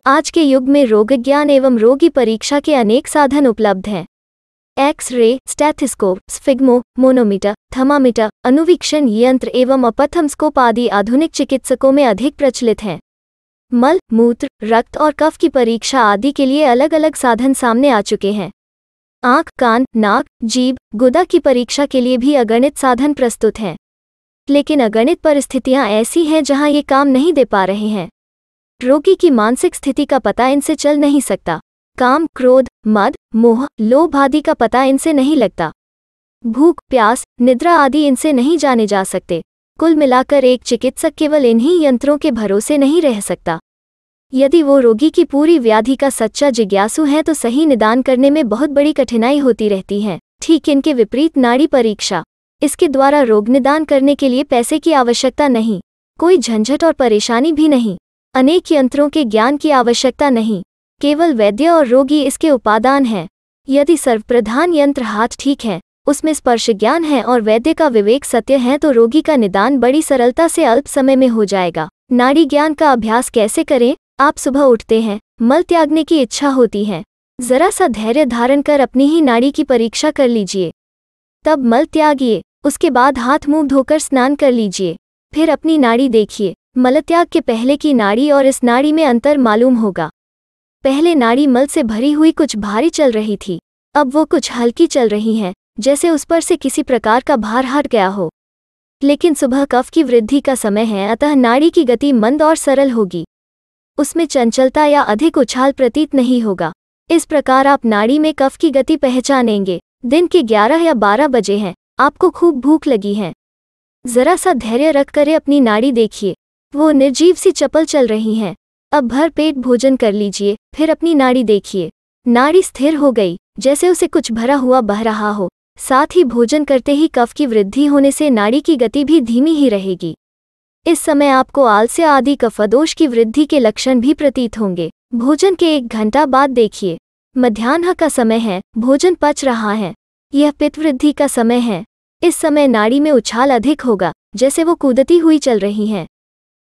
आज के युग में रोगज्ञान एवं रोगी परीक्षा के अनेक साधन उपलब्ध हैं। X-ray, stethoscope, sphygmomanometer, thermometer, अनुवीक्षण यंत्र एवं अपथम्स्कोप आदि आधुनिक चिकित्सकों में अधिक प्रचलित हैं। मल, मूत्र, रक्त और कफ की परीक्षा आदि के लिए अलग अलग साधन सामने आ चुके हैं। आँख, कान, नाक, जीभ, गुदा की परीक्षा के लिए भी अगणित साधन प्रस्तुत हैं। लेकिन अगणित परिस्थितियां ऐसी हैं जहां ये काम नहीं दे पा रहे हैं। रोगी की मानसिक स्थिति का पता इनसे चल नहीं सकता। काम, क्रोध, मद, मोह, लोभ आदि का पता इनसे नहीं लगता। भूख, प्यास, निद्रा आदि इनसे नहीं जाने जा सकते। कुल मिलाकर एक चिकित्सक केवल इन्हीं यंत्रों के भरोसे नहीं रह सकता। यदि वो रोगी की पूरी व्याधि का सच्चा जिज्ञासु है तो सही निदान करने में बहुत बड़ी कठिनाई होती रहती है। ठीक इनके विपरीत नाड़ी परीक्षा, इसके द्वारा रोग निदान करने के लिए पैसे की आवश्यकता नहीं, कोई झंझट और परेशानी भी नहीं, अनेक यंत्रों के ज्ञान की आवश्यकता नहीं, केवल वैद्य और रोगी इसके उपादान हैं। यदि सर्वप्रधान यंत्र हाथ ठीक है, उसमें स्पर्श ज्ञान है और वैद्य का विवेक सत्य है तो रोगी का निदान बड़ी सरलता से अल्प समय में हो जाएगा। नाड़ी ज्ञान का अभ्यास कैसे करें? आप सुबह उठते हैं, मल त्यागने की इच्छा होती है, जरा सा धैर्य धारण कर अपनी ही नाड़ी की परीक्षा कर लीजिए। तब मल त्यागिए, उसके बाद हाथ मुंह धोकर स्नान कर लीजिए। फिर अपनी नाड़ी देखिए। मलत्याग के पहले की नाड़ी और इस नाड़ी में अंतर मालूम होगा। पहले नाड़ी मल से भरी हुई कुछ भारी चल रही थी, अब वो कुछ हल्की चल रही है, जैसे उस पर से किसी प्रकार का भार हट गया हो। लेकिन सुबह कफ की वृद्धि का समय है, अतः नाड़ी की गति मंद और सरल होगी, उसमें चंचलता या अधिक उछाल प्रतीत नहीं होगा। इस प्रकार आप नाड़ी में कफ की गति पहचानेंगे। दिन के 11 या 12 बजे हैं, आपको खूब भूख लगी है, जरा सा धैर्य रख कर अपनी नाड़ी देखिए, वो निर्जीव सी चपल चल रही हैं। अब भर पेट भोजन कर लीजिए, फिर अपनी नाड़ी देखिए। नाड़ी स्थिर हो गई, जैसे उसे कुछ भरा हुआ बह रहा हो। साथ ही भोजन करते ही कफ की वृद्धि होने से नाड़ी की गति भी धीमी ही रहेगी। इस समय आपको आलस्य आदि कफदोष की वृद्धि के लक्षण भी प्रतीत होंगे। भोजन के 1 घंटा बाद देखिए, मध्याह्न का समय है, भोजन पच रहा है, यह पित्त वृद्धि का समय है। इस समय नाड़ी में उछाल अधिक होगा, जैसे वो कूदती हुई चल रही हैं।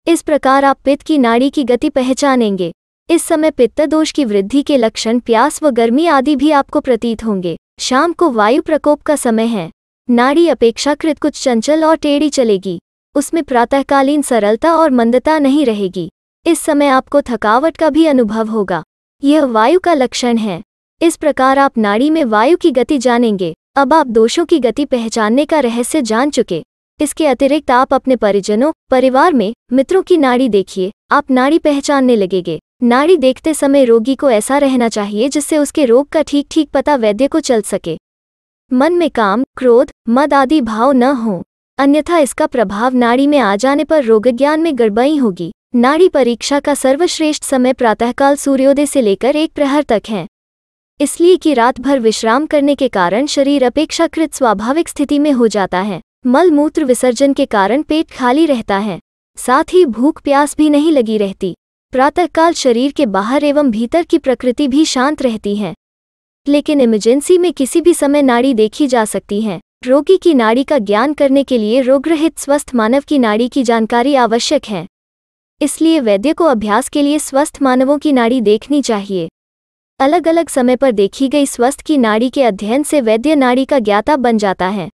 इस प्रकार आप पित्त की नाड़ी की गति पहचानेंगे। इस समय पित्त दोष की वृद्धि के लक्षण, प्यास व गर्मी आदि भी आपको प्रतीत होंगे। शाम को वायु प्रकोप का समय है, नाड़ी अपेक्षाकृत कुछ चंचल और टेढ़ी चलेगी, उसमें प्रातःकालीन सरलता और मंदता नहीं रहेगी। इस समय आपको थकावट का भी अनुभव होगा, यह वायु का लक्षण है। इस प्रकार आप नाड़ी में वायु की गति जानेंगे। अब आप दोषों की गति पहचानने का रहस्य जान चुके। इसके अतिरिक्त आप अपने परिजनों, परिवार में मित्रों की नाड़ी देखिए, आप नाड़ी पहचानने लगेंगे। नाड़ी देखते समय रोगी को ऐसा रहना चाहिए जिससे उसके रोग का ठीक ठीक पता वैद्य को चल सके। मन में काम, क्रोध, मद आदि भाव न हो, अन्यथा इसका प्रभाव नाड़ी में आ जाने पर रोगज्ञान में गड़बड़ी होगी। नाड़ी परीक्षा का सर्वश्रेष्ठ समय प्रातःकाल सूर्योदय से लेकर 1 प्रहर तक है, इसलिए कि रात भर विश्राम करने के कारण शरीर अपेक्षाकृत स्वाभाविक स्थिति में हो जाता है। मल मूत्र विसर्जन के कारण पेट खाली रहता है, साथ ही भूख प्यास भी नहीं लगी रहती। प्रातःकाल शरीर के बाहर एवं भीतर की प्रकृति भी शांत रहती है। लेकिन इमरजेंसी में किसी भी समय नाड़ी देखी जा सकती है। रोगी की नाड़ी का ज्ञान करने के लिए रोगरहित स्वस्थ मानव की नाड़ी की जानकारी आवश्यक है, इसलिए वैद्य को अभ्यास के लिए स्वस्थ मानवों की नाड़ी देखनी चाहिए। अलग अलग समय पर देखी गई स्वस्थ की नाड़ी के अध्ययन से वैद्य नाड़ी का ज्ञाता बन जाता है।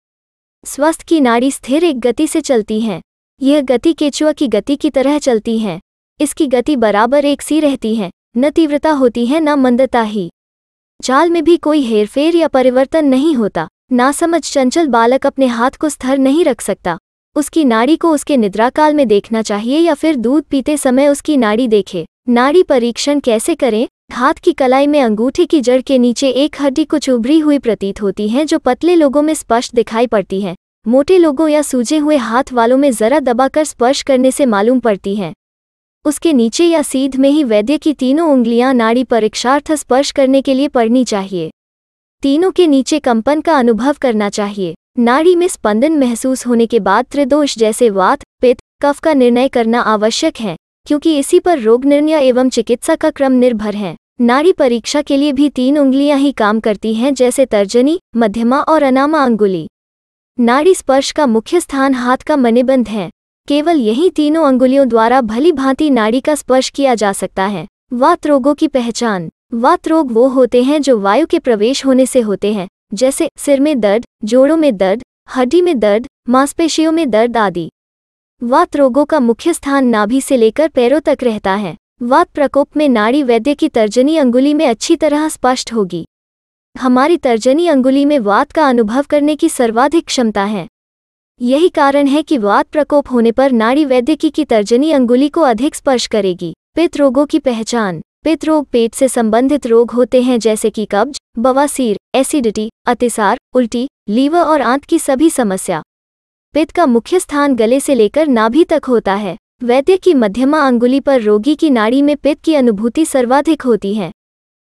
स्वस्थ की नाड़ी स्थिर एक गति से चलती है, यह गति केचुआ की गति की तरह चलती है। इसकी गति बराबर एक सी रहती है, न तीव्रता होती है न मंदता ही। चाल में भी कोई हेरफेर या परिवर्तन नहीं होता। नासमझ चंचल बालक अपने हाथ को स्थिर नहीं रख सकता, उसकी नाड़ी को उसके निद्रा काल में देखना चाहिए या फिर दूध पीते समय उसकी नाड़ी देखे। नाड़ी परीक्षण कैसे करें? हाथ की कलाई में अंगूठे की जड़ के नीचे एक हड्डी कुछ उभरी हुई प्रतीत होती है, जो पतले लोगों में स्पष्ट दिखाई पड़ती है। मोटे लोगों या सूजे हुए हाथ वालों में जरा दबाकर स्पर्श करने से मालूम पड़ती है। उसके नीचे या सीध में ही वैद्य की तीनों उंगलियां नाड़ी परीक्षार्थ स्पर्श करने के लिए पड़नी चाहिए। तीनों के नीचे कंपन का अनुभव करना चाहिए। नाड़ी में स्पंदन महसूस होने के बाद त्रिदोष जैसे वात, पित्त, कफ का निर्णय करना आवश्यक है, क्योंकि इसी पर रोग निर्णय एवं चिकित्सा का क्रम निर्भर है। नाड़ी परीक्षा के लिए भी 3 उंगलियां ही काम करती हैं, जैसे तर्जनी, मध्यमा और अनामा अंगुली। नाड़ी स्पर्श का मुख्य स्थान हाथ का मणिबंध है। केवल यही तीनों अंगुलियों द्वारा भली भांति नाड़ी का स्पर्श किया जा सकता है। वात रोगों की पहचान। वात रोग वो होते हैं जो वायु के प्रवेश होने से होते हैं, जैसे सिर में दर्द, जोड़ों में दर्द, हड्डी में दर्द, मांसपेशियों में दर्द आदि। वात रोगों का मुख्य स्थान नाभि से लेकर पैरों तक रहता है। वात प्रकोप में नाड़ी वैद्य की तर्जनी अंगुली में अच्छी तरह स्पष्ट होगी। हमारी तर्जनी अंगुली में वात का अनुभव करने की सर्वाधिक क्षमता है। यही कारण है कि वात प्रकोप होने पर नाड़ी वैद्य की तर्जनी अंगुली को अधिक स्पर्श करेगी। पित्त रोगों की पहचान। पित्त रोग पेट से संबंधित रोग होते हैं, जैसे कि कब्ज, बवासीर, एसिडिटी, अतिसार, उल्टी, लीवर और आंत की सभी समस्या। पित्त का मुख्य स्थान गले से लेकर नाभि तक होता है। वैद्य की मध्यमा अंगुली पर रोगी की नाड़ी में पित्त की अनुभूति सर्वाधिक होती है,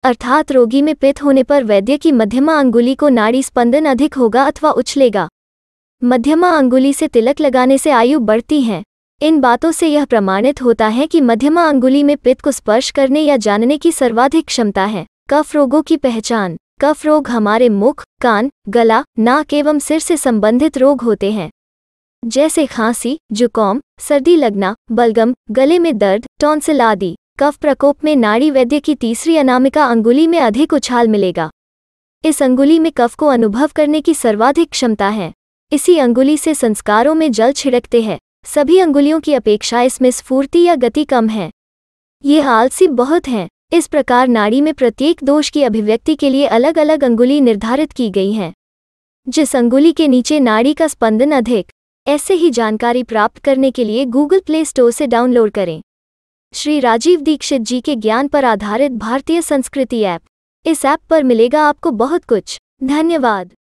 अर्थात रोगी में पित्त होने पर वैद्य की मध्यमा अंगुली को नाड़ी स्पंदन अधिक होगा अथवा उछलेगा। मध्यमा अंगुली से तिलक लगाने से आयु बढ़ती है। इन बातों से यह प्रमाणित होता है कि मध्यमा अंगुली में पित्त को स्पर्श करने या जानने की सर्वाधिक क्षमता है। कफ रोगों की पहचान। कफ रोग हमारे मुख, कान, गला, नाक एवं सिर से संबंधित रोग होते हैं, जैसे खांसी, जुकाम, सर्दी लगना, बलगम, गले में दर्द, टॉन्सिल आदि। कफ प्रकोप में नाड़ी वैद्य की तीसरी अनामिका अंगुली में अधिक उछाल मिलेगा। इस अंगुली में कफ को अनुभव करने की सर्वाधिक क्षमता है। इसी अंगुली से संस्कारों में जल छिड़कते हैं। सभी अंगुलियों की अपेक्षा इसमें स्फूर्ति या गति कम है। ये आलसी बहुत हैं। इस प्रकार नाड़ी में प्रत्येक दोष की अभिव्यक्ति के लिए अलग अलग अंगुली निर्धारित की गई हैं, जिस अंगुली के नीचे नाड़ी का स्पंदन अधिक। ऐसे ही जानकारी प्राप्त करने के लिए गूगल प्ले स्टोर से डाउनलोड करें श्री राजीव दीक्षित जी के ज्ञान पर आधारित भारतीय संस्कृति ऐप। इस ऐप पर मिलेगा आपको बहुत कुछ। धन्यवाद।